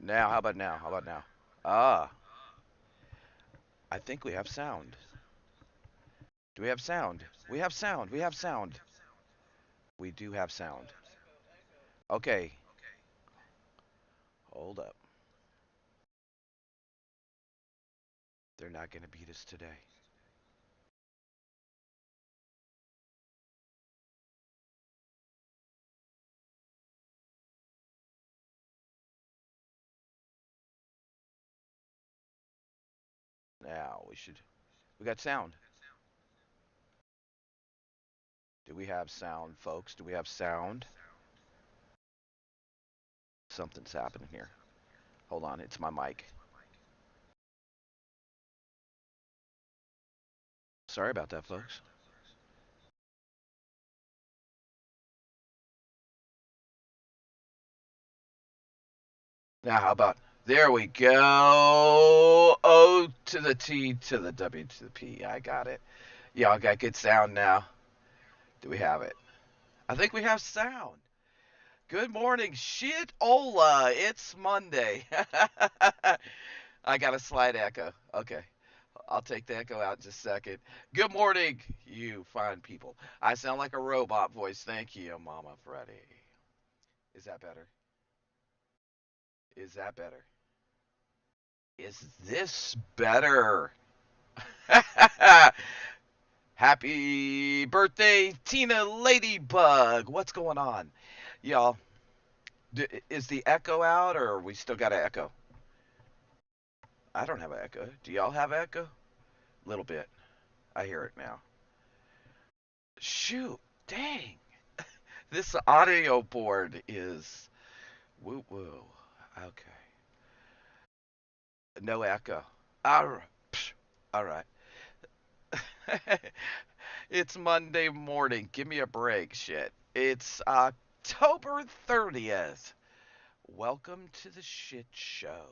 Now, how about now? How about now? Ah, I think we have sound. Do we have sound? We have sound. We have sound. We do have sound. Okay, hold up. They're not going to beat us today. Now, we should. We got sound. Do we have sound, folks? Do we have sound? Something's happening here. Hold on, it's my mic. Sorry about that, folks. Now, how about there we go. O to the T to the W to the P. I got it. Y'all got good sound now. Do we have it? I think we have sound. Good morning, shit Ola. It's Monday. I got a slight echo. Okay. I'll take the echo out in just a second. Good morning, you fine people. I sound like a robot voice. Thank you, Mama Freddy. Is that better? Is that better? Is this better? Happy birthday, Tina Ladybug. What's going on? Y'all, is the echo out or we still got an echo? I don't have an echo. Do y'all have an echo? A little bit. I hear it now. Shoot, dang. This audio board is woo woo. Okay. No echo. All right. It's Monday morning. Give me a break, shit. It's October 30th. Welcome to the shit show.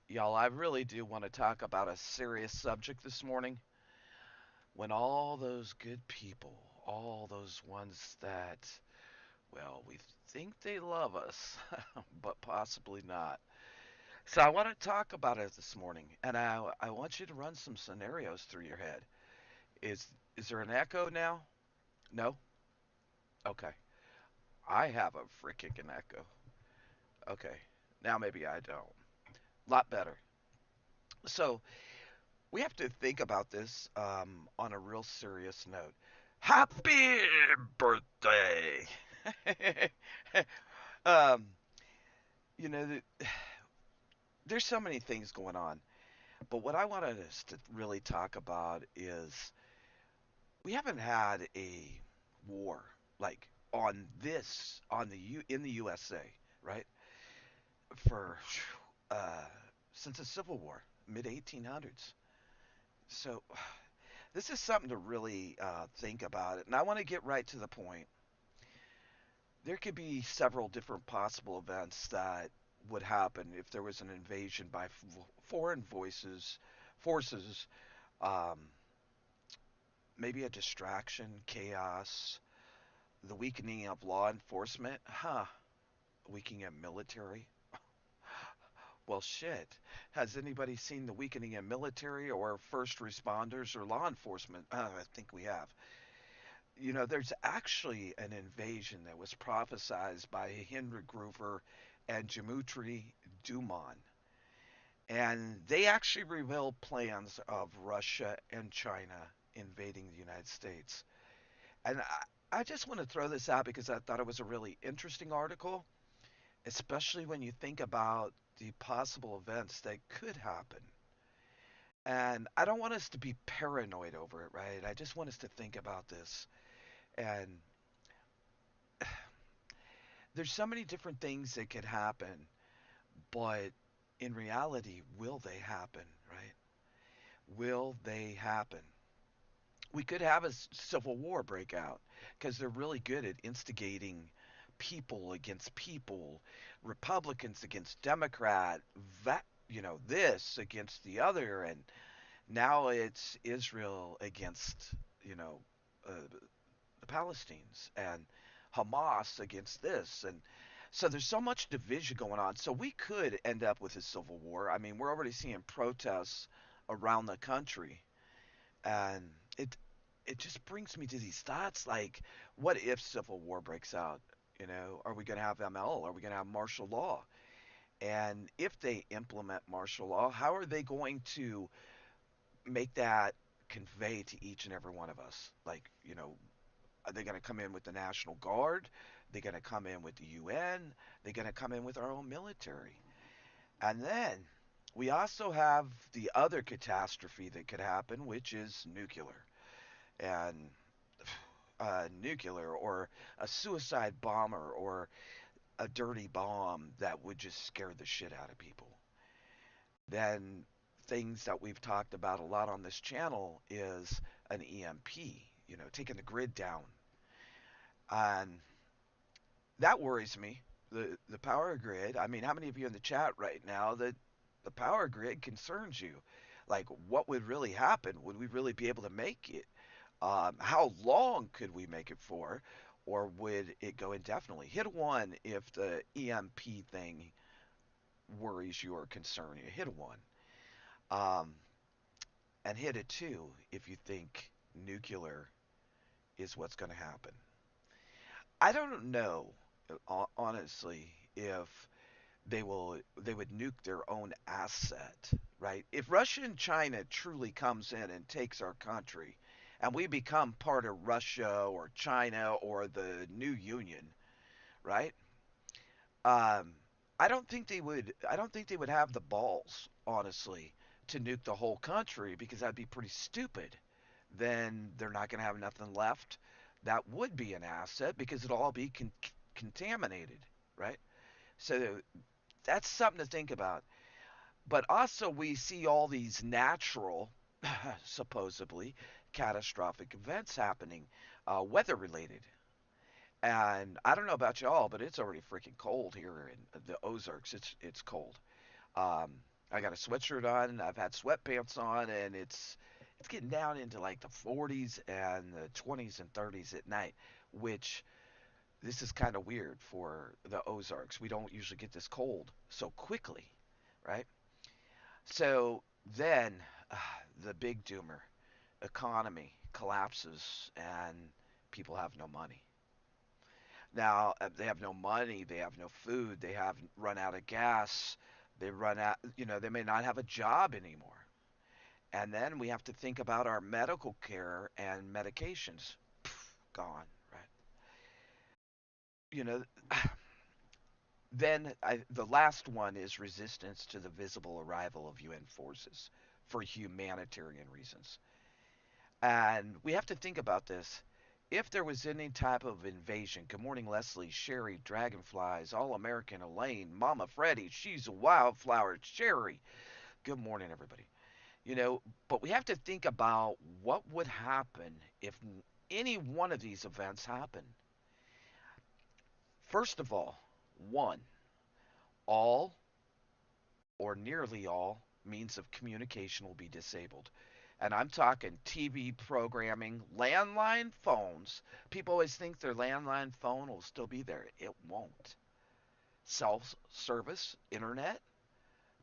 Y'all, I really do want to talk about a serious subject this morning. When all those good people, all those ones that, well, we think they love us, but possibly not. So I want to talk about it this morning, and I want you to run some scenarios through your head. Is is there an echo now? No? Okay. I have a freaking echo. Okay. Now maybe I don't. Lot better. So we have to think about this on a real serious note. Happy birthday! um, you know, there's so many things going on, but what I wanted us to really talk about is we haven't had a war like on this on the in the USA, right? For uh, since the Civil War, mid 1800s. So this is something to really think about it, and I want to get right to the point. There could be several different possible events that would happen if there was an invasion by foreign forces, um, maybe a distraction, chaos, the weakening of law enforcement, weakening of military. Well, shit. Has anybody seen the weakening of military or first responders or law enforcement? I think we have. You know, there's actually an invasion that was prophesized by Henry Groover and Dmitry Duman. And they actually revealed plans of Russia and China invading the United States. And I just want to throw this out because I thought it was a really interesting article, especially when you think about the possible events that could happen. And I don't want us to be paranoid over it, right? I just want us to think about this. And there's so many different things that could happen, but in reality, will they happen, right? Will they happen? We could have a civil war break out because they're really good at instigating people against people, Republicans against Democrat, that this against the other, and now it's Israel against uh, the Palestinians and Hamas against this, and So there's so much division going on. So we could end up with a civil war. I mean, we're already seeing protests around the country, and it it just brings me to these thoughts like, what if civil war breaks out? You know, are we going to have ML? Are we going to have martial law? And if they implement martial law, how are they going to make that convey to each and every one of us? Like, you know, are they going to come in with the National Guard? Are they going to come in with the UN? They're going to come in with our own military. And then we also have the other catastrophe that could happen, which is nuclear. And nuclear or a suicide bomber or a dirty bomb that would just scare the shit out of people. Then things that we've talked about a lot on this channel is an EMP, you know, taking the grid down. And that worries me. The power grid. I mean, how many of you in the chat right now that the power grid concerns you? Like, what would really happen? Would we really be able to make it? How long could we make it for? Or would it go indefinitely? Hit one if the EMP thing worries you or concerns you. Hit a one. Um, and hit a two if you think nuclear is what's going to happen. I don't know, honestly, if they would nuke their own asset, right? If Russia and China truly comes in and takes our country, and we become part of Russia or China or the new union, right? Um, I don't think they would. I don't think they would have the balls, honestly, to nuke the whole country because that'd be pretty stupid. Then they're not going to have nothing left. That would be an asset because it'll all be contaminated, right? So that's something to think about. But also, we see all these natural, supposedly catastrophic events happening, weather related. And I don't know about y'all, but it's already freaking cold here in the Ozarks. It's cold. Um, I got a sweatshirt on, and I've had sweatpants on, and it's getting down into like the 40s and the 20s and 30s at night, which this is kind of weird for the Ozarks. We don't usually get this cold so quickly, right? So then uh, the big doomer economy collapses and people have no money. Now they have no money, they have no food, they have run out of gas, they run out, you know, they may not have a job anymore. And then we have to think about our medical care and medications. Pff, gone, right? You know, the last one is resistance to the visible arrival of UN forces for humanitarian reasons. And we have to think about this. If there was any type of invasion, good morning, Leslie, Sherry, Dragonflies, All American, Elaine, Mama Freddie, she's a wildflower, Sherry. Good morning, everybody. You know, but we have to think about what would happen if any one of these events happen. First of all, all or nearly all means of communication will be disabled. And I'm talking TV programming, landline phones. People always think their landline phone will still be there. It won't. Cell service, internet,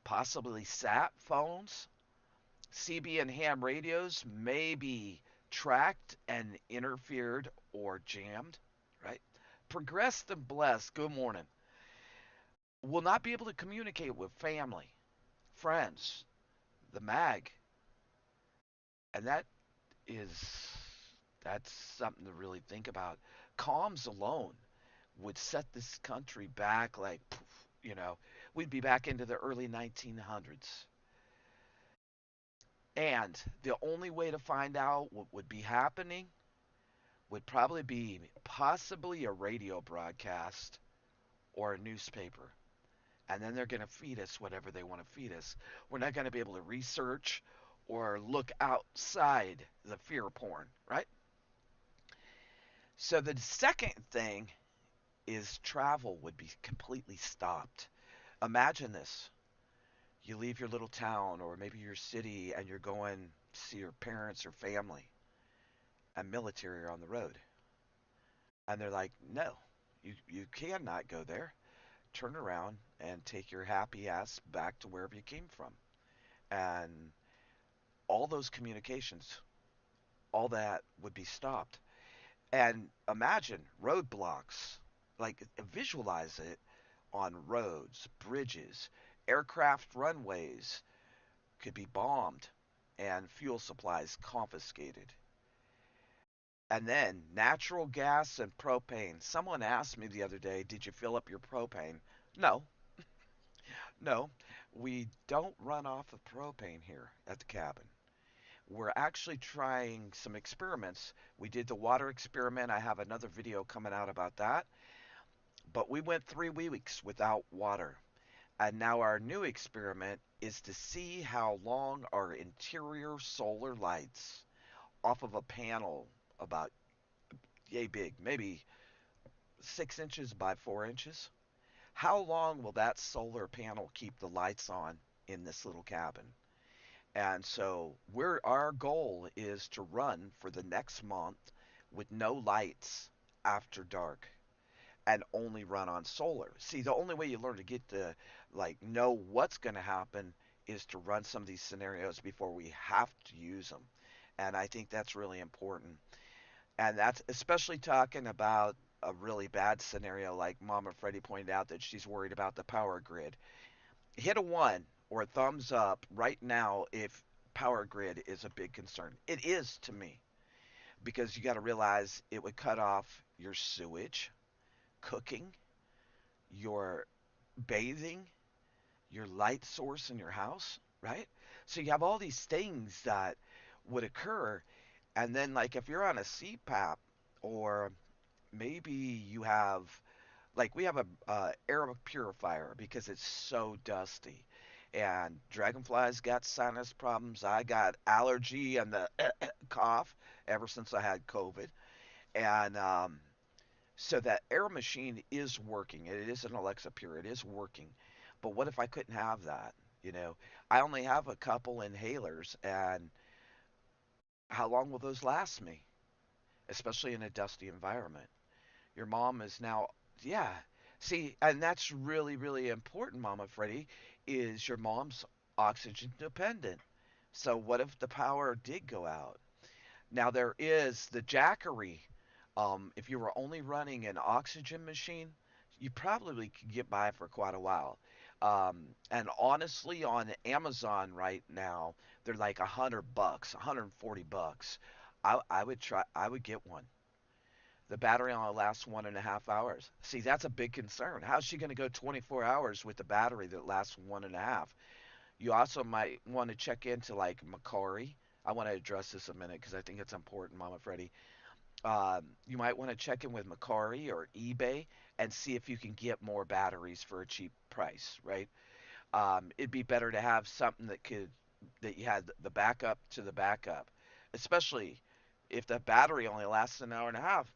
possibly sat phones, CB and ham radios may be tracked and interfered or jammed, right? Progressed and blessed, good morning, will not be able to communicate with family, friends, the mag, and is that's something to really think about. Comms alone would set this country back like, you know, we'd be back into the early 1900s. And the only way to find out what would be happening would probably be possibly a radio broadcast or a newspaper. And then they're going to feed us whatever they want to feed us. We're not going to be able to research or look outside the fear porn, right? So the second thing is travel would be completely stopped. Imagine this. You leave your little town or maybe your city and you're going to see your parents or family and military are on the road. And they're like, no, you cannot go there. turn around and take your happy ass back to wherever you came from. And all those communications, all that would be stopped. And imagine roadblocks, like visualize it on roads, bridges, aircraft runways could be bombed and fuel supplies confiscated. And then natural gas and propane. Someone asked me the other day, did you fill up your propane? No, no. We don't run off of propane here at the cabin. We're actually trying some experiments. We did the water experiment. I have another video coming out about that. But we went 3 weeks without water. And now our new experiment is to see how long our interior solar lights off of a panel about yay big, maybe 6 inches by 4 inches. How long will that solar panel keep the lights on in this little cabin? And so our goal is to run for the next month with no lights after dark and only run on solar. See, the only way you learn to get to like know what's going to happen is to run some of these scenarios before we have to use them. And I think that's really important. And that's especially talking about a really bad scenario like Mama Freddie pointed out that she's worried about the power grid. Hit a one or a thumbs up right now if power grid is a big concern. It is to me because you got to realize it would cut off your sewage, cooking, your bathing, your light source in your house, right? So you have all these things that would occur. And then, like, if you're on a CPAP, or maybe you have, like, we have a air purifier because it's so dusty. And Dragonfly's got sinus problems. I got allergy and the cough ever since I had COVID. And so that air machine is working. It is an Alexa Pure. It is working. But what if I couldn't have that? You know, I only have a couple inhalers, and how long will those last me? Especially in a dusty environment. Your mom is now, yeah. See, and that's really, really important, Mama Freddie, is your mom's oxygen dependent. So what if the power did go out? Now there is the Jackery. If you were only running an oxygen machine, you probably could get by for quite a while. And honestly, on Amazon right now, they're like $100, $140. I would try. I would get one. The battery only lasts 1.5 hours. See, that's a big concern. How's she going to go 24 hours with the battery that lasts 1.5? You also might want to check into like Macari. I want to address this a minute because I think it's important, Mama Freddie. You might want to check in with Macari or eBay and see if you can get more batteries for a cheap price, right? It'd be better to have something that you had the backup to the backup, especially if the battery only lasts an hour and a half.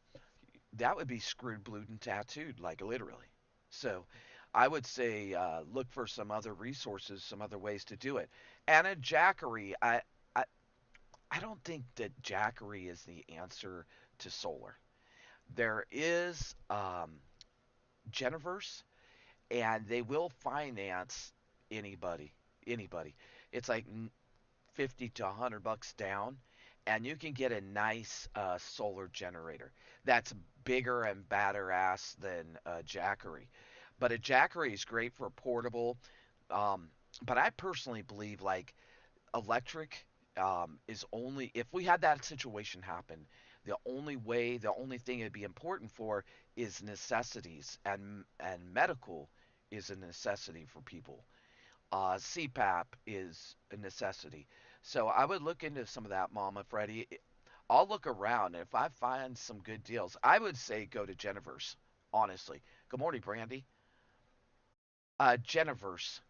That would be screwed, blued, and tattooed, like literally. So, I would say look for some other resources, some other ways to do it. And a Jackery, I I don't think that Jackery is the answer to solar. There is Geniverse, and they will finance anybody. Anybody. It's like 50 to $100 down, and you can get a nice solar generator that's bigger and badder ass than a Jackery. But a Jackery is great for portable. Um, but I personally believe like electric is only if we had that situation happen. The only thing it'd be important for is necessities, and medical is a necessity for people. CPAP is a necessity. So I would look into some of that, Mama Freddie. I'll look around, and if I find some good deals, I would say go to Geniverse. Honestly. Good morning, Brandy. Geniverse.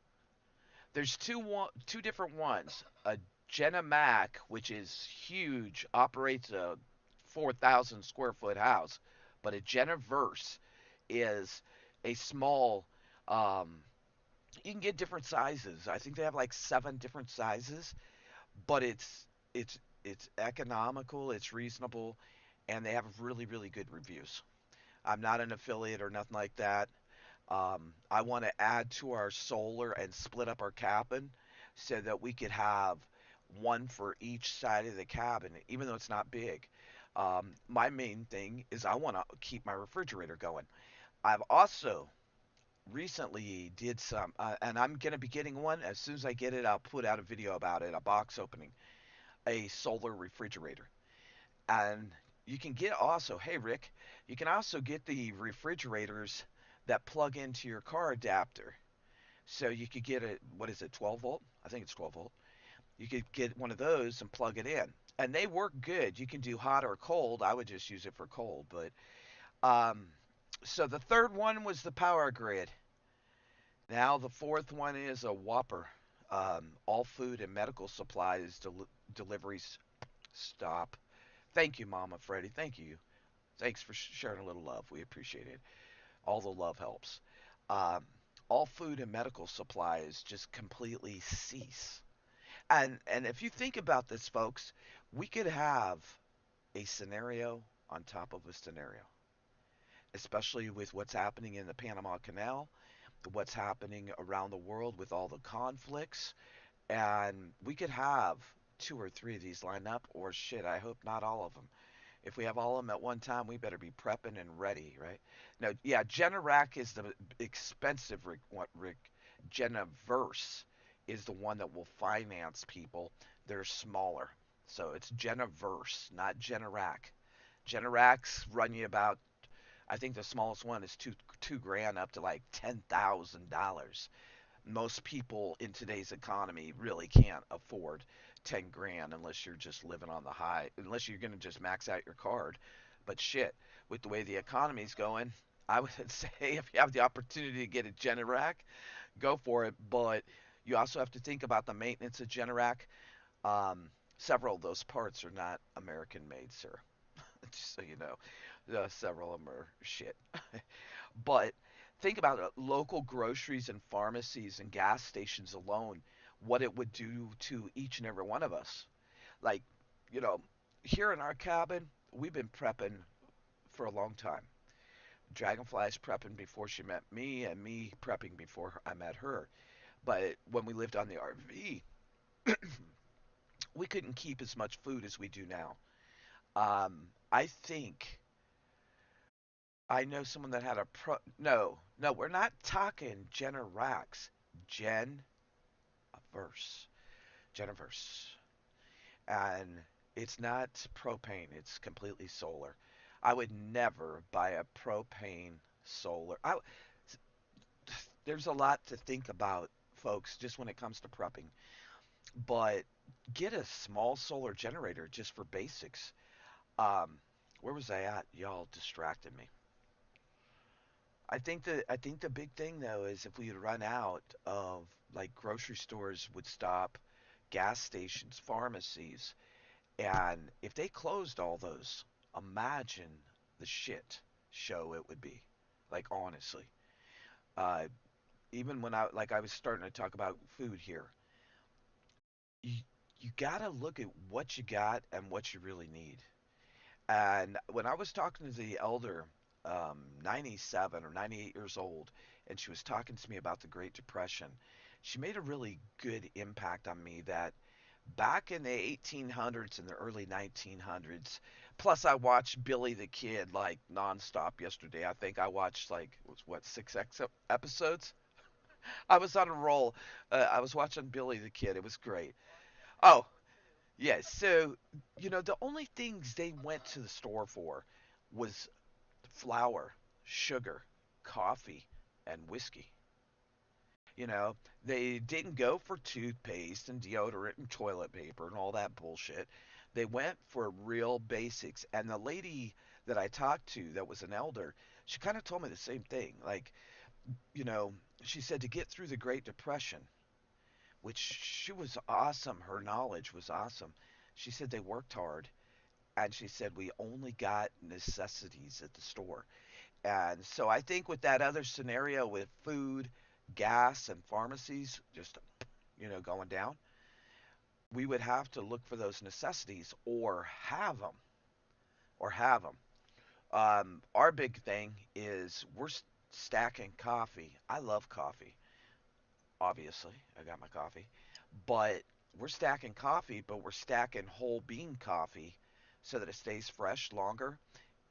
There's two different ones. A Genemac, which is huge, operates a 4,000 square foot house, but a Geniverse is a small. Um, you can get different sizes. I think they have like 7 different sizes, but it's economical, it's reasonable, and they have really really good reviews. I'm not an affiliate or nothing like that. I want to add to our solar and split up our cabin so that we could have one for each side of the cabin, even though it's not big. My main thing is I want to keep my refrigerator going. I've also recently did some, and I'm gonna be getting one as soon as I get it. I'll put out a video about it, a box opening, a solar refrigerator, and you can get also. Hey Rick, you can also get the refrigerators that plug into your car adapter. So you could get a what is it, 12 volt? I think it's 12 volt. You could get one of those and plug it in, and they work good. You can do hot or cold. I would just use it for cold, but um, so the third one was the power grid. Now the fourth one is a Whopper. All food and medical supplies deliveries stop. Thank you, Mama Freddie. Thank you. Thanks for sharing a little love. We appreciate it. All the love helps. Um, all food and medical supplies just completely cease. And if you think about this, folks, we could have a scenario on top of a scenario, especially with what's happening in the Panama Canal, what's happening around the world with all the conflicts, and we could have two or three of these lined up, or shit, I hope not all of them. If we have all of them at one time, we better be prepping and ready, right? No, yeah, Generac is the expensive Rick. What Rick? Genaverse is the one that will finance people. They're smaller, so it's Genaverse, not Generac. Generacs run you about. I think the smallest one is two grand up to like $10,000. Most people in today's economy really can't afford 10 grand unless you're just living on the high, unless you're going to just max out your card. But shit, with the way the economy's going, I would say if you have the opportunity to get a Generac, go for it. But you also have to think about the maintenance of Generac. Um, Several of those parts are not American made, sir. Just so you know, several of them are shit. But think about it, local groceries and pharmacies and gas stations alone, what it would do to each and every one of us. Like, you know, here in our cabin, we've been prepping for a long time. Dragonfly's prepping before she met me, and me prepping before I met her. But when we lived on the RV, we couldn't keep as much food as we do now. I think I know someone that had a pro. No, no, we're not talking Generacs. Gen verse, Geniverse, and it's not propane. It's completely solar. I would never buy a propane solar. There's a lot to think about, folks, just when it comes to prepping. But get a small solar generator just for basics. Um, where was I at? Y'all distracted me. I think the big thing though is if we had run out of like grocery stores would stop, gas stations, pharmacies, and if they closed all those, imagine the shit show it would be. Like honestly, uh, even when I was starting to talk about food here, you you gotta look at what you got and what you really need. And when I was talking to the elder, 97 or 98 years old, and she was talking to me about the Great Depression, she made a really good impact on me that back in the 1800s and the early 1900s, plus I watched Billy the Kid like nonstop yesterday. I think I watched like, what, six episodes? I was on a roll. I was watching Billy the Kid. It was great. Oh, yes. So, the only things they went to the store for was flour, sugar, coffee, and whiskey. They didn't go for toothpaste and deodorant and toilet paper and all that bullshit. They went for real basics. And the lady that I talked to that was an elder, she kind of told me the same thing. Like, you know, she said to get through the Great Depression, which she was awesome. Her knowledge was awesome. She said they worked hard, and she said we only got necessities at the store. And so I think with that other scenario with food, gas, and pharmacies just, going down, we would have to look for those necessities or have them. Our big thing is stacking coffee. I love coffee, obviously. I got my coffee. But we're stacking coffee, but we're stacking whole bean coffee so that it stays fresh longer.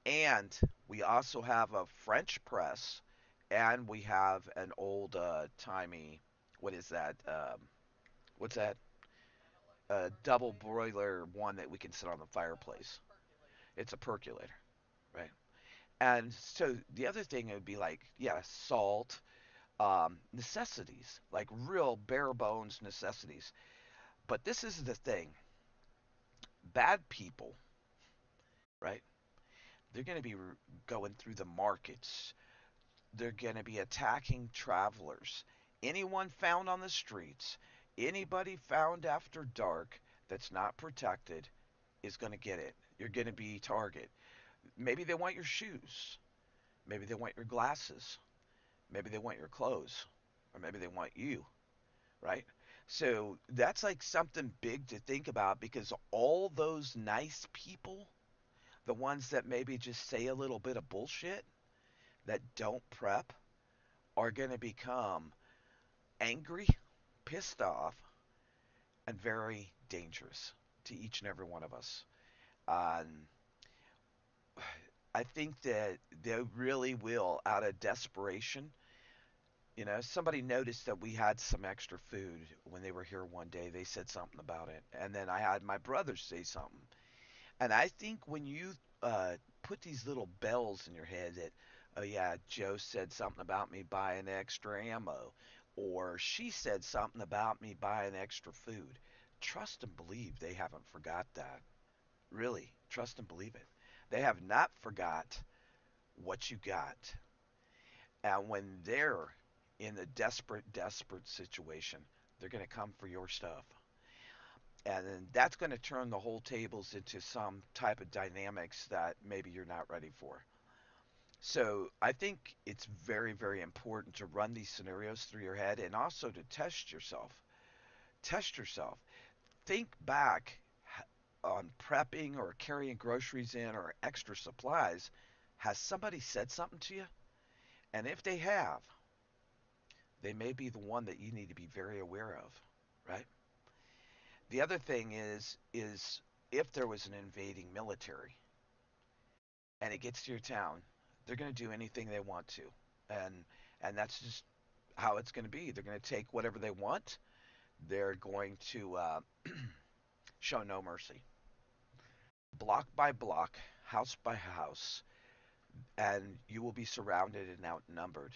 And we also have a French press, and we have an old timey, what is that? What's that? A double broiler one that we can sit on the fireplace. It's a percolator, right? And so the other thing would be like, yeah, salt, necessities, like real bare bones necessities. But this is the thing: bad people, right? They're going to be going through the markets. They're going to be attacking travelers. Anyone found on the streets, anybody found after dark that's not protected is going to get it. You're going to be target. Maybe they want your shoes. Maybe they want your glasses. Maybe they want your clothes. Or maybe they want you, right? So that's like something big to think about because all those nice people, the ones that maybe just say a little bit of bullshit that don't prep, are going to become angry, pissed off, and very dangerous to each and every one of us. Um, I think that they really will, out of desperation. Somebody noticed that we had some extra food when they were here one day. They said something about it. And then I had my brother say something. And I think when you put these little bells in your head that, oh yeah, Joe said something about me buying extra ammo, or she said something about me buying extra food, trust and believe they haven't forgot that. Really, trust and believe it. They have not forgot what you got. And when they're in a desperate, desperate situation, they're going to come for your stuff. And then that's going to turn the whole tables into some type of dynamics that maybe you're not ready for. So I think it's very, very important to run these scenarios through your head and also to test yourself. Test yourself. Think back on prepping or carrying groceries in or extra supplies. Has somebody said something to you? And if they have, they may be the one that you need to be very aware of, right? The other thing is if there was an invading military and it gets to your town, they're going to do anything they want to, and and that's just how it's going to be. They're going to take whatever they want. They're going to show no mercy, block by block, house by house, and you will be surrounded and outnumbered.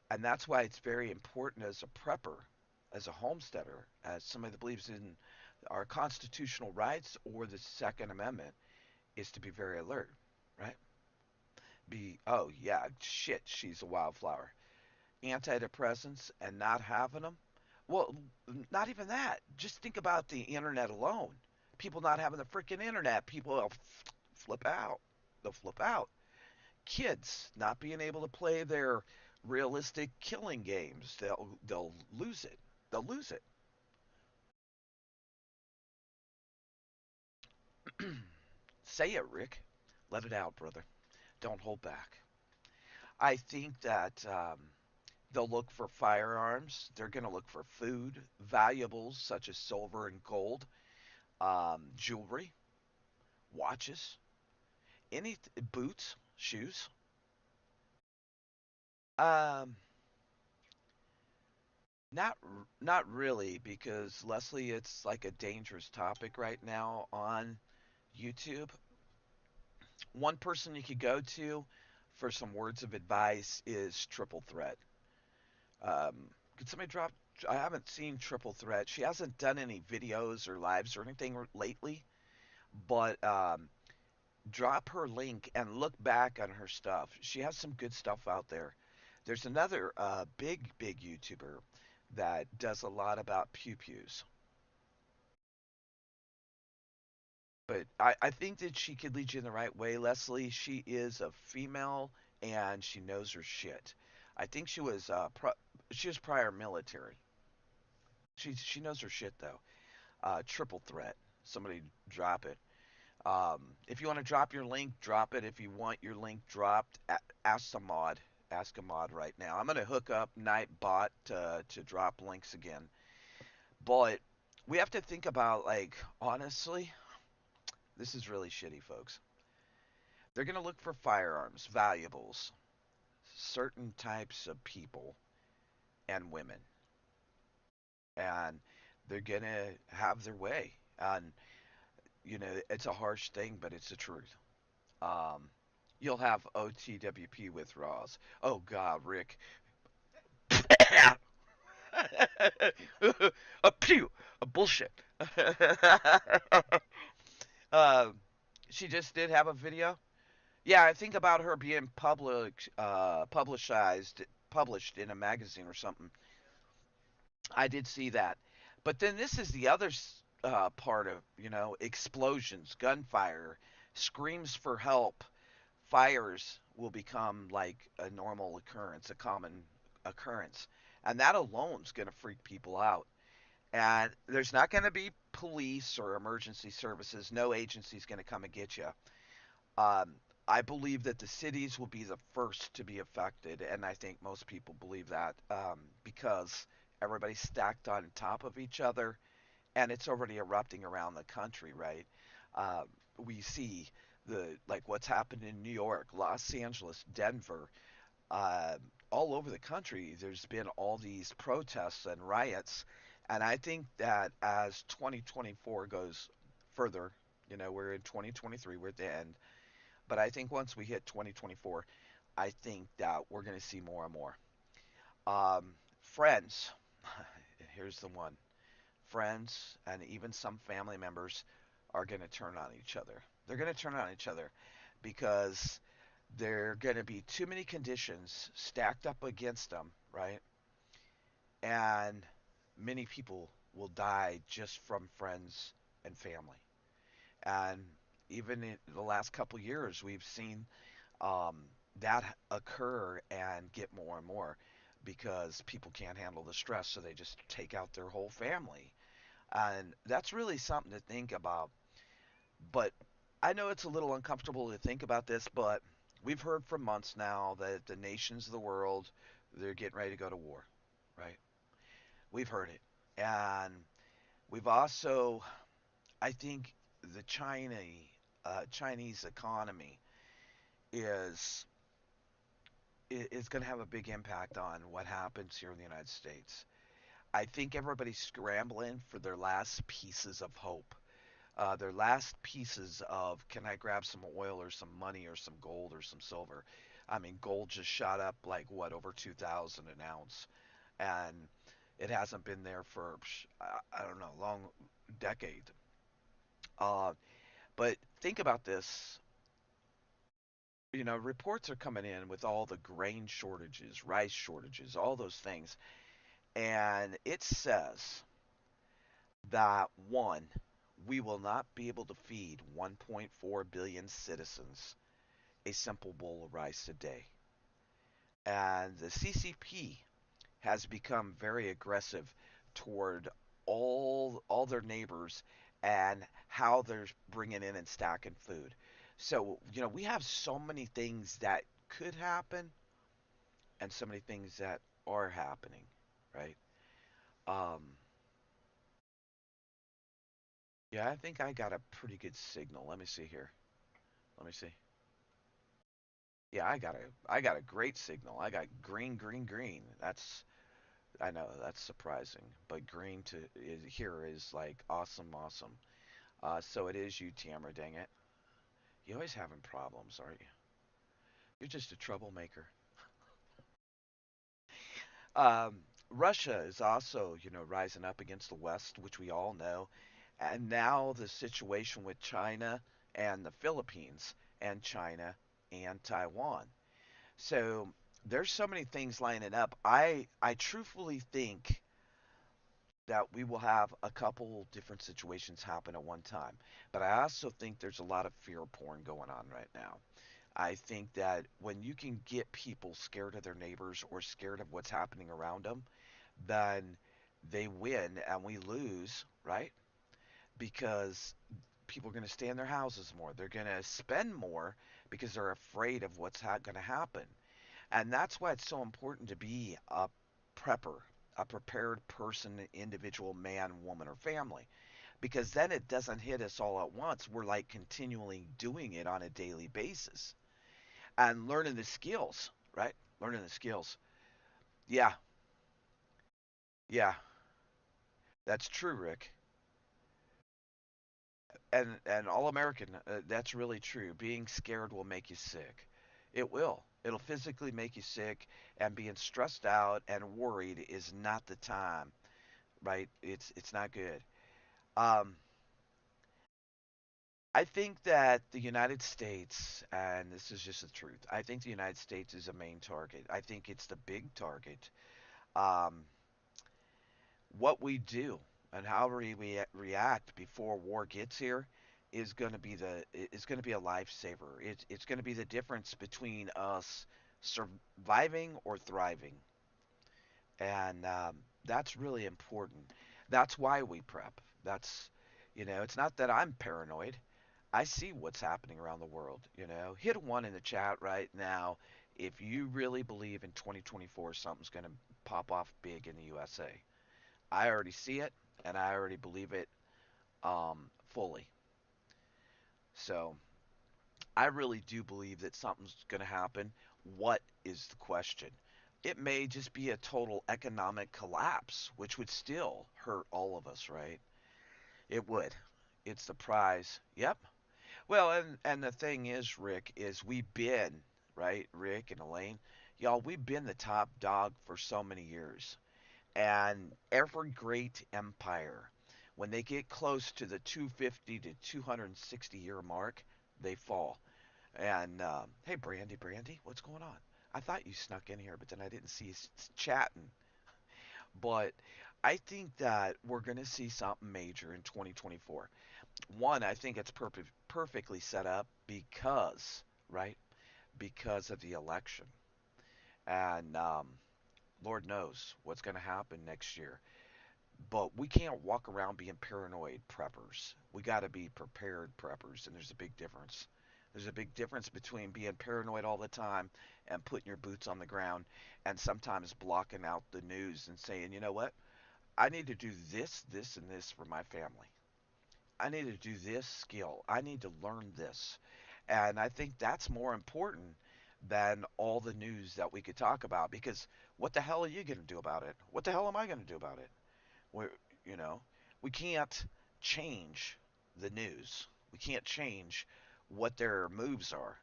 And that's why it's very important as a prepper, as a homesteader, as somebody that believes in our constitutional rights or the Second Amendment, is to be very alert, right? Oh yeah, shit, she's a wildflower. Antidepressants and not having them. Well, not even that. Just think about the internet alone. People not having the freaking internet. People will flip out. They'll flip out. Kids not being able to play their realistic killing games. They'll lose it. They'll lose it. Say it, Rick. Let it out, brother. Don't hold back. I think that they'll look for firearms. They're going to look for food, valuables such as silver and gold, jewelry, watches, any boots, shoes. Um, not really, because Leslie, it's like a dangerous topic right now on YouTube. One person you could go to for some words of advice is Triple Threat. Could somebody drop? I haven't seen Triple Threat. She hasn't done any videos or lives or anything lately, but drop her link and look back on her stuff. She has some good stuff out there. There's another big YouTuber that does a lot about pew pews, but I think that she could lead you in the right way, Leslie. She is a female and she knows her shit. I think she was prior military. She knows her shit though. Triple Threat. Somebody drop it. If you want to drop your link, drop it. If you want your link dropped, ask the mod. Ask a Mod right now. I'm gonna hook up Nightbot to drop links again. But we have to think about, like, honestly, this is really shitty, folks. They're gonna look for firearms, valuables, certain types of people, and women, and they're gonna have their way. And it's a harsh thing, but it's the truth. Um, you'll have OTWP withdrawals. Oh God, Rick. A pew, a bullshit. uh, she just did have a video. Yeah, I think about her being published in a magazine or something. I did see that. But then this is the other part of, explosions, gunfire, screams for help, fires will become like a normal occurrence, a common occurrence. And that alone is going to freak people out. And there's not going to be police or emergency services. No agency is going to come and get you. Um, I believe that the cities will be the first to be affected, and I think most people believe that because everybody's stacked on top of each other, and it's already erupting around the country, right? Uh, we see what's happened in New York, Los Angeles, Denver, uh, all over the country. There's been all these protests and riots, and I think that as 2024 goes further, we're in 2023, we're at the end, but I think once we hit 2024, I think that we're going to see more and more. Friends, here's the one. Friends and even some family members are going to turn on each other. They're going to turn on each other because there are going to be too many conditions stacked up against them, right? And many people will die just from friends and family. And even in the last couple of years, we've seen um, that occur and get more and more because people can't handle the stress, so they just take out their whole family. And that's really something to think about. But I know it's a little uncomfortable to think about this, but we've heard for months now that the nations of the world, they're getting ready to go to war, right? We've heard it. And we've also, I think, the Chinese economy is is going to have a big impact on what happens here in the United States. I think everybody's scrambling for their last pieces of hope, their last pieces of, can I grab some oil or some money or some gold or some silver? I mean, gold just shot up like what, over 2,000 an ounce, and it hasn't been there for I don't know, long decade. Uh, but think about this. Reports are coming in with all the grain shortages, rice shortages, all those things. And it says that one, we will not be able to feed 1.4 billion citizens a simple bowl of rice a day. And the CCP has become very aggressive toward all their neighbors and how they're bringing in and stacking food. So, we have so many things that could happen and so many things that are happening, right? Um, yeah, I think I got a pretty good signal. Let me see here. Let me see. Yeah, I got a great signal. I got green, green, green. I know that's surprising, but green here is like awesome, awesome. So it is you, Tamara. Dang it, you always having problems, aren't you? You're just a troublemaker. Um, Russia is also, rising up against the West, which we all know, and now the situation with China and the Philippines and China and Taiwan. So there's so many things lining up. I truthfully think that we will have a couple different situations happen at one time. But I also think there's a lot of fear porn going on right now. I think that when you can get people scared of their neighbors or scared of what's happening around them, then they win and we lose, right? Because people are going to stay in their houses more. They're going to spend more because they're afraid of what's going to happen. And that's why it's so important to be a prepper, a prepared person, individual, man, woman, or family. Because then it doesn't hit us all at once. We're like continually doing it on a daily basis and learning the skills, right? Learning the skills. Yeah, yeah, that's true, Rick. And all American, that's really true. Being scared will make you sick. It will. It'll physically make you sick, and being stressed out and worried is not the time, right? It's not good. Um, I think that the United States, and this is just the truth, I think the United States is a main target. I think it's the big target. Um, what we do and how we react before war gets here is going to be a lifesaver. It's going to be the difference between us surviving or thriving, and that's really important. That's why we prep. That's it's not that I'm paranoid. I see what's happening around the world. Hit a one in the chat right now if you really believe in 2024 something's going to pop off big in the USA. I already see it, and I already believe it fully. So I really do believe that something's going to happen. What is the question? It may just be a total economic collapse, which would still hurt all of us, right? It would. It's the prize. Yep. Well, and the thing is, Rick, is we've been right, Rick and Elaine, y'all. We've been the top dog for so many years, and every great empire, when they get close to the 250 to 260 year mark, they fall. And hey, Brandy, what's going on? I thought you snuck in here, but then I didn't see you chatting. But I think that we're going to see something major in 2024. One, I think it's perfectly set up because, right, because of the election. And Lord knows what's going to happen next year. But we can't walk around being paranoid preppers. We got to be prepared preppers, and there's a big difference. There's a big difference between being paranoid all the time and putting your boots on the ground and sometimes blocking out the news and saying, you know what? I need to do this, this, and this for my family. I need to do this skill. I need to learn this. And I think that's more important than all the news that we could talk about because what the hell are you going to do about it? What the hell am I going to do about it? we you know, we can't change the news. We can't change what their moves are.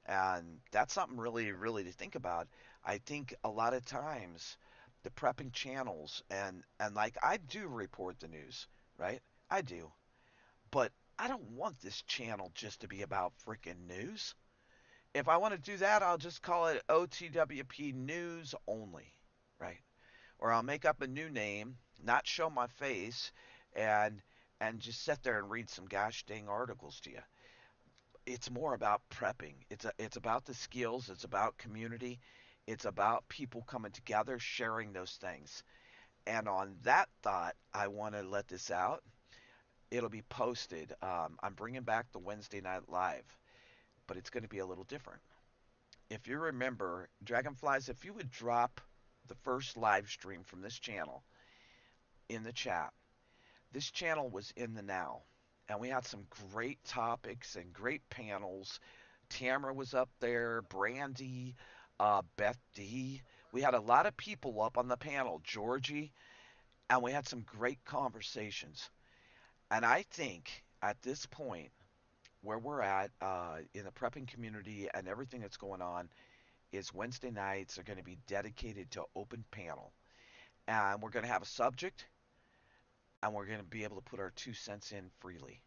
And that's something really, really to think about. I think a lot of times the prepping channels and like I do report the news, right? I do. But I don't want this channel just to be about freaking news. If I want to do that, I'll just call it OTWP News Only, right? Or I'll make up a new name, not show my face, and and just sit there and read some gosh dang articles to you. It's more about prepping. It's about the skills. It's about community. It's about people coming together, sharing those things. And on that thought, I want to let this out. It'll be posted. I'm bringing back the Wednesday Night Live, but it's going to be a little different. If you remember, Dragonflies, if you would drop the first live stream from this channel in the chat, this channel was in the now, and we had some great topics and great panels. Tamara was up there, Brandy, Beth D. We had a lot of people up on the panel, Georgie, and we had some great conversations. And I think at this point, where we're at in the prepping community and everything that's going on, is Wednesday nights are going to be dedicated to open panel. And we're going to have a subject, and we're going to be able to put our 2 cents in freely.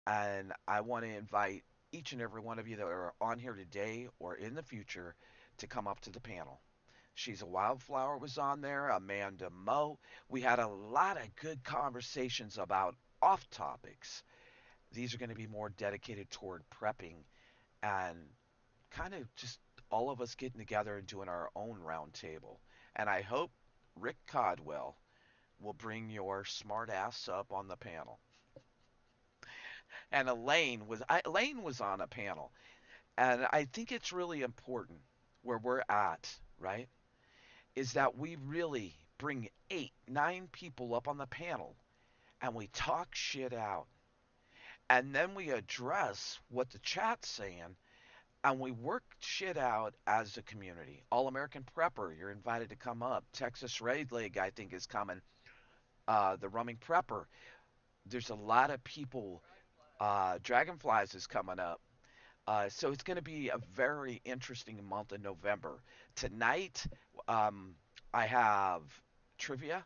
And I want to invite each and every one of you that are on here today or in the future to come up to the panel. She's a Wildflower was on there, Amanda Moe. We had a lot of good conversations about off topics. These are going to be more dedicated toward prepping and kind of just all of us getting together and doing our own roundtable. And I hope Rick Codwell will bring your smart ass up on the panel. And Elaine was on a panel, and I think it's really important. where we're at, right, is that we really bring 8, 9 people up on the panel and we talk shit out. And then we address what the chat's saying and we work shit out as a community. All American Prepper, you're invited to come up. Texas Raid League, I think, is coming. The Rumming Prepper. There's a lot of people. Dragonflies is coming up. So it's going to be a very interesting month in November. Tonight, um, I have trivia,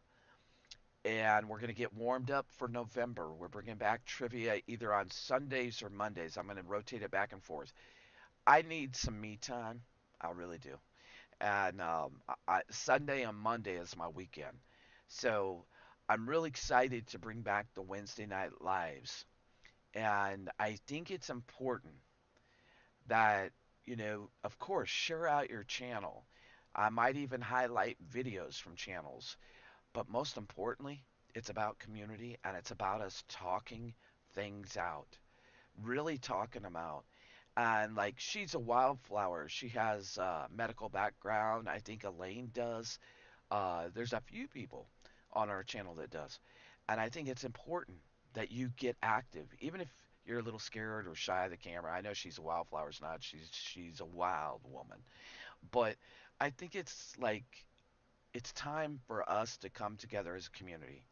and we're going to get warmed up for November. We're bringing back trivia either on Sundays or Mondays. I'm going to rotate it back and forth. I need some me time. I really do. And Sunday and Monday is my weekend. So I'm really excited to bring back the Wednesday night lives. And I think it's important that, of course, share out your channel. I might even highlight videos from channels. But most importantly, it's about community and it's about us talking things out, really talking them out. And like, she's a wildflower. She has a medical background. I think Elaine does. There's a few people on our channel that does. And I think it's important that you get active, even if you're a little scared or shy of the camera. I know she's a wildflower's not. She's a wild woman. But I think it's time for us to come together as a community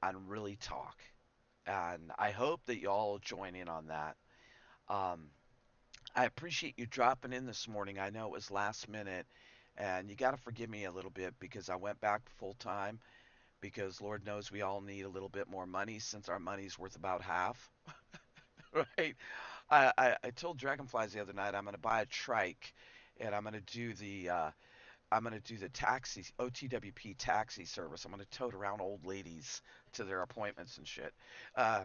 and really talk. And I hope that you all join in on that. Um, I appreciate you dropping in this morning. I know it was last minute, and you got to forgive me a little bit because I went back full time because Lord knows we all need a little bit more money since our money's worth about half, right? I told Dragonflies the other night I'm going to buy a trike, and I'm going to do the taxi OTWP taxi service. I'm going to tote around old ladies to their appointments and shit. Uh,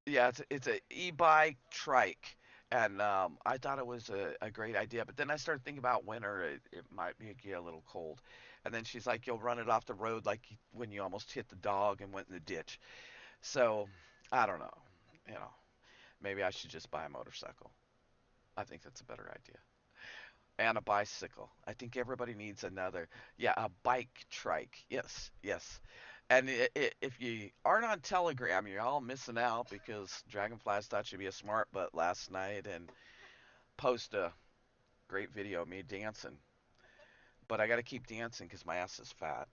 yeah, it's a e-bike trike, and I thought it was a great idea. But then I started thinking about winter; it might be get a little cold. And then she's like, "You'll run it off the road like when you almost hit the dog and went in the ditch." So I don't know. You know, maybe I should just buy a motorcycle. I think that's a better idea. And a bicycle. I think everybody needs another. Yeah, a bike trike. Yes, yes. And if you aren't on Telegram, you're all missing out because Dragonflies thought you'd be a smart butt last night and post a great video of me dancing. But I got to keep dancing because my ass is fat.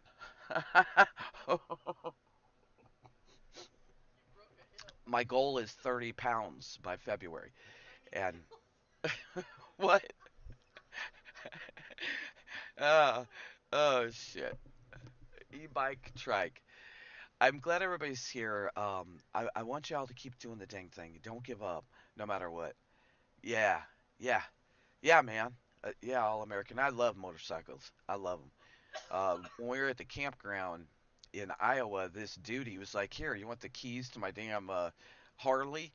My goal is 30 pounds by February. And what? uh, oh, shit. E-bike trike. I'm glad everybody's here. I want y'all to keep doing the dang thing. Don't give up, no matter what. Yeah, yeah, yeah, man. Yeah, all American. I love motorcycles. I love them. When we were at the campground in Iowa, this dude, he was like, "Here, you want the keys to my damn Harley?"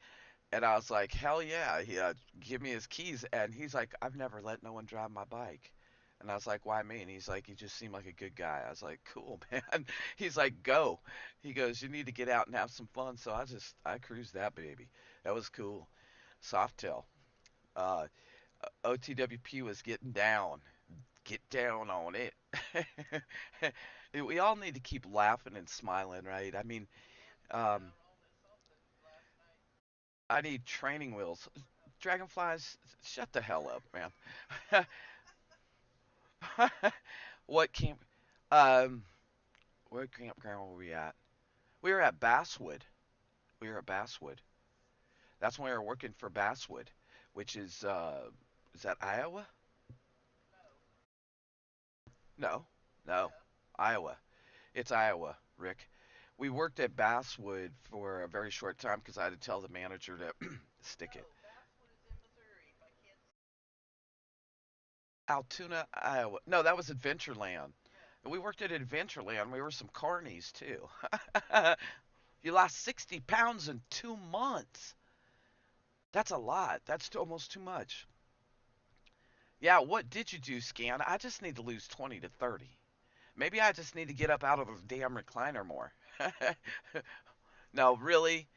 And I was like, "Hell yeah!" He give me his keys, and he's like, "I've never let no one drive my bike." And I was like, "Why me?" And he's like, "He just seemed like a good guy." I was like, "Cool, man." He's like, "Go." He goes, "You need to get out and have some fun." So I cruised that baby. That was cool. Softail. Uh, OTWP was getting down. Get down on it. We all need to keep laughing and smiling, right? I mean, um, I need training wheels. Dragonflies, shut the hell up, man. What camp? Um, what campground were we at? We were at Basswood. We were at Basswood. That's when we were working for Basswood, which is that Iowa? No, no, Iowa. It's Iowa, Rick. We worked at Basswood for a very short time because I had to tell the manager to stick it. Altoona, Iowa. No, that was Adventureland. We worked at Adventureland. We were some carnies too. You lost 60 pounds in 2 months. That's a lot. That's almost too much. Yeah, what did you do, Scan? I just need to lose 20 to 30. Maybe I just need to get up out of the damn recliner more. No, really?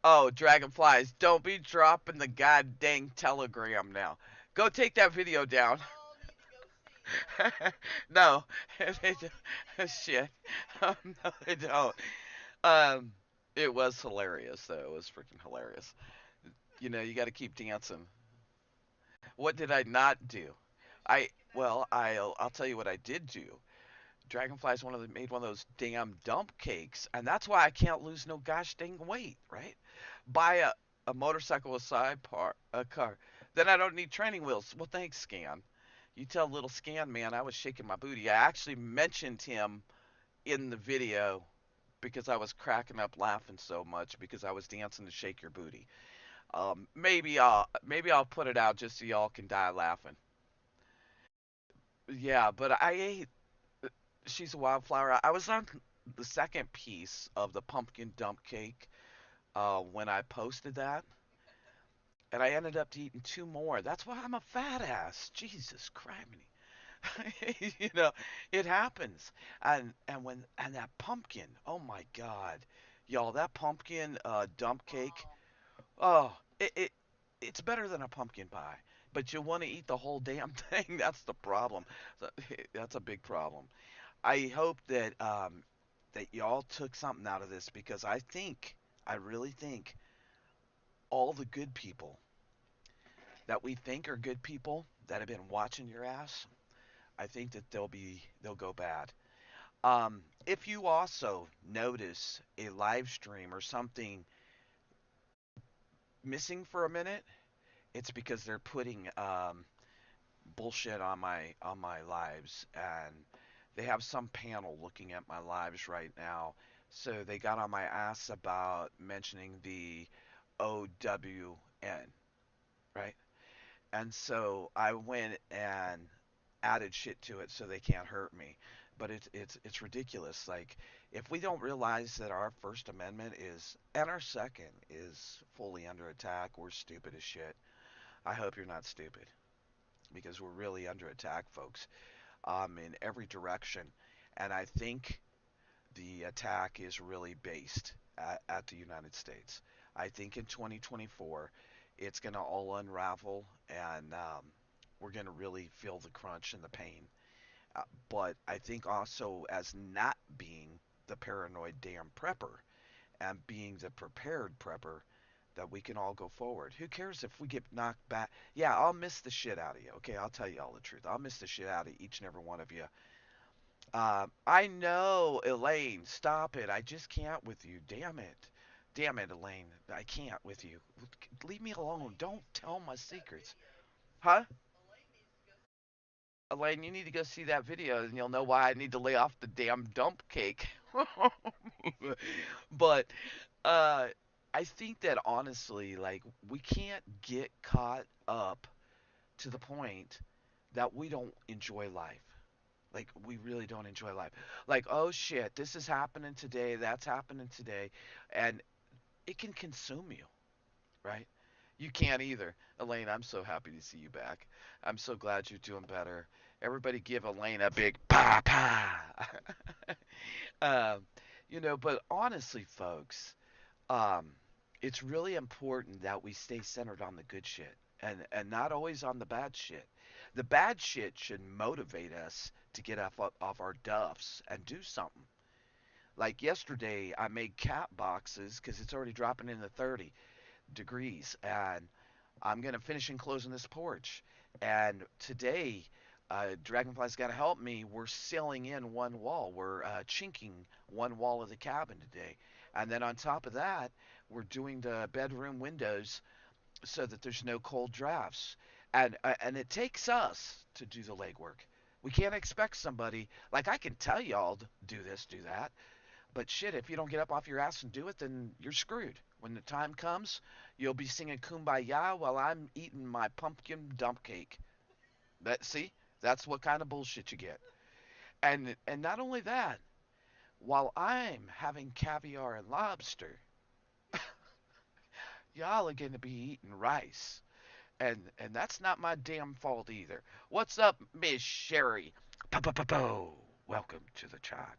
Oh, Dragonflies, don't be dropping the goddamn telegram now. Go take that video down. No, they don't. Shit. No, they don't. Um, it was hilarious though. It was freaking hilarious. You know, you got to keep dancing. What did I not do? I'll tell you what I did do. Dragonfly's made one of those damn dump cakes, and that's why I can't lose no gosh dang weight, right? Buy a motorcycle with a car. Then I don't need training wheels. Well, thanks, Scan. You tell little Scan man I was shaking my booty. I actually mentioned him in the video because I was cracking up laughing so much because I was dancing to Shake Your Booty. Maybe I'll put it out just so y'all can die laughing. Yeah, but I ate. She's a wildflower. I was on the second piece of the pumpkin dump cake when I posted that, and I ended up eating two more. That's why I'm a fat ass. Jesus criminy. You know, it happens. And that pumpkin. Oh my God, y'all, that pumpkin dump cake. Oh, it's better than a pumpkin pie. But you want to eat the whole damn thing. That's the problem. So, that's a big problem. I hope that y'all took something out of this because I really think all the good people that we think are good people that have been watching your ass, I think that they'll go bad. If you also notice a live stream or something missing for a minute, it's because they're putting bullshit on my lives, and they have some panel looking at my lives right now. So they got on my ass about mentioning the OWN, right? And so I went and added shit to it so they can't hurt me. But it's ridiculous. Like, if we don't realize that our First Amendment is and our second is fully under attack, we're stupid as shit. I hope you're not stupid because we're really under attack, folks, in every direction. And I think the attack is really based at the United States. I think in 2024, it's going to all unravel, and we're going to really feel the crunch and the pain. But I think also, as not being the paranoid damn prepper and being the prepared prepper, that we can all go forward. Who cares if we get knocked back? Yeah, I'll miss the shit out of you. Okay, I'll tell you all the truth. I'll miss the shit out of each and every one of you. I know, Elaine. Stop it. I just can't with you. Damn it. Damn it, Elaine. I can't with you. Leave me alone. Don't tell my secrets. Huh? Elaine, you need to go see that video and you'll know why I need to lay off the damn dump cake. But uh I think that honestly, like, we can't get caught up to the point that we don't enjoy life. Like, we really don't enjoy life. Like, oh shit, this is happening today, that's happening today, and it can consume you, right? You can't either. Elaine, I'm so happy to see you back. I'm so glad you're doing better. Everybody give Elaine a big pa pa. um, but honestly, folks, um, it's really important that we stay centered on the good shit and not always on the bad shit. The bad shit should motivate us to get off our duffs and do something. Like yesterday, I made cat boxes because it's already dropping into 30 degrees, and I'm gonna finish enclosing this porch. And today, Dragonfly's got to help me. We're sealing in one wall. We're chinking one wall of the cabin today, and then on top of that, we're doing the bedroom windows so that there's no cold drafts. And it takes us to do the legwork. We can't expect somebody like I can tell y'all to do this, do that, but shit, if you don't get up off your ass and do it, then you're screwed. When the time comes, you'll be singing Kumbaya while I'm eating my pumpkin dump cake. See, that's what kind of bullshit you get. And not only that, while I'm having caviar and lobster, y'all are gonna be eating rice. And that's not my damn fault either. What's up, Miss Sherry? Po. Welcome to the chat.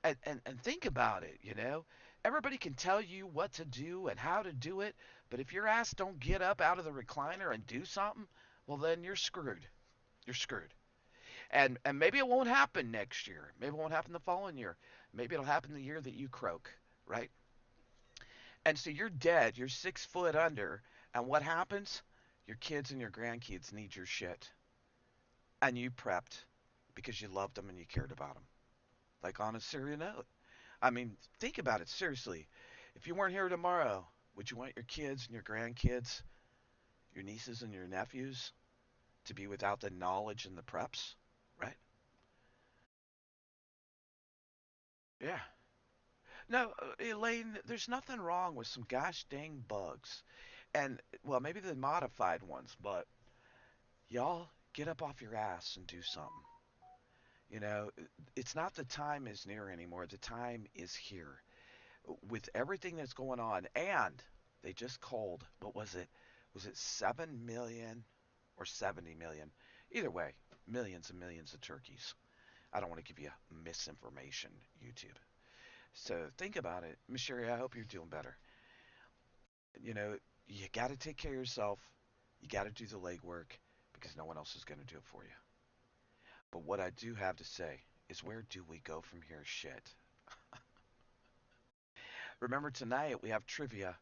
And think about it, you know. Everybody can tell you what to do and how to do it, but if your ass don't get up out of the recliner and do something, well then you're screwed. You're screwed. And maybe it won't happen next year. Maybe it won't happen the following year. Maybe it'll happen the year that you croak, right? And so you're dead. You're 6 foot under. And what happens? Your kids and your grandkids need your shit. And you prepped because you loved them and you cared about them. Like on a serious note. I mean, think about it seriously. If you weren't here tomorrow, would you want your kids and your grandkids, your nieces and your nephews, to be without the knowledge and the preps? Right? Yeah. No, Elaine, there's nothing wrong with some gosh dang bugs. And, well, maybe the modified ones, but y'all get up off your ass and do something. You know, it's not the time is near anymore. The time is here. With everything that's going on, and they just culled, what was it? Was it 7 million or 70 million? Either way, millions and millions of turkeys. I don't want to give you misinformation, YouTube. So think about it. Miss Sherry, I hope you're doing better. You know, you got to take care of yourself. You got to do the legwork because no one else is going to do it for you. But what I do have to say is where do we go from here? Shit. Remember, tonight we have trivia,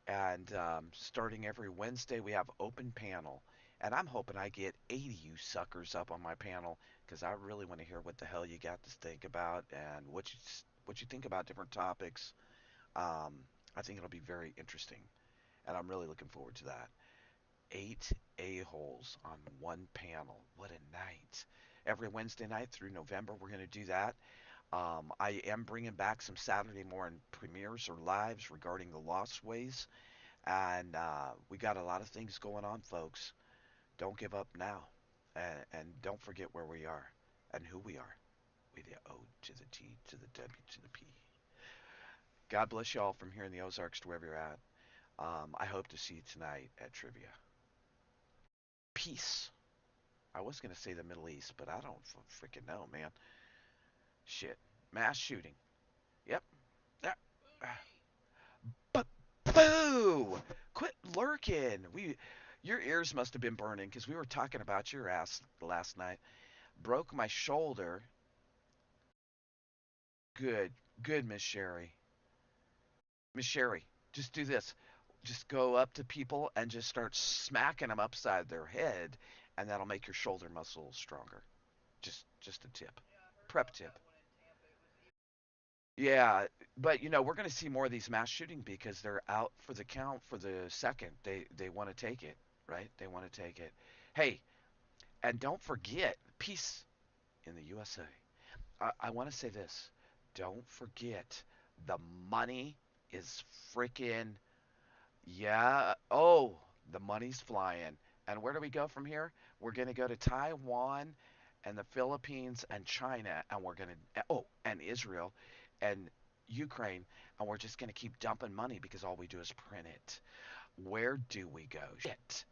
and starting every Wednesday, we have open panel. And I'm hoping I get 80 you suckers up on my panel because I really want to hear what the hell you got to think about and what you think about different topics. Um, I think it'll be very interesting, and I'm really looking forward to that. 8 a-holes on one panel. What a night! Every Wednesday night through November, we're going to do that. I am bringing back some Saturday morning premieres or lives regarding the Lost Ways, and we got a lot of things going on, folks. Don't give up now, and don't forget where we are and who we are. We the O to the T to the W to the P. God bless you all from here in the Ozarks to wherever you're at. I hope to see you tonight at trivia. Peace. I was gonna say the Middle East, but I don't freaking know, man. Shit. Mass shooting. Yep. Yeah. But boo! Quit lurking. Your ears must have been burning because we were talking about your ass last night. Broke my shoulder. Good, good, Miss Sherry. Miss Sherry, just do this. Just go up to people and just start smacking them upside their head, and that'll make your shoulder muscles stronger. Just a tip. Prep tip. Yeah, but we're going to see more of these mass shooting because they're out for the count for the second. They want to take it, right? They want to take it. Hey, and don't forget peace in the USA. I want to say this. Don't forget the money is freaking yeah. Oh, the money's flying. And where do we go from here? We're going to go to Taiwan and the Philippines and China, and we're going to, oh, and Israel and Ukraine, and we're just going to keep dumping money because all we do is print it. Where do we go? Shit.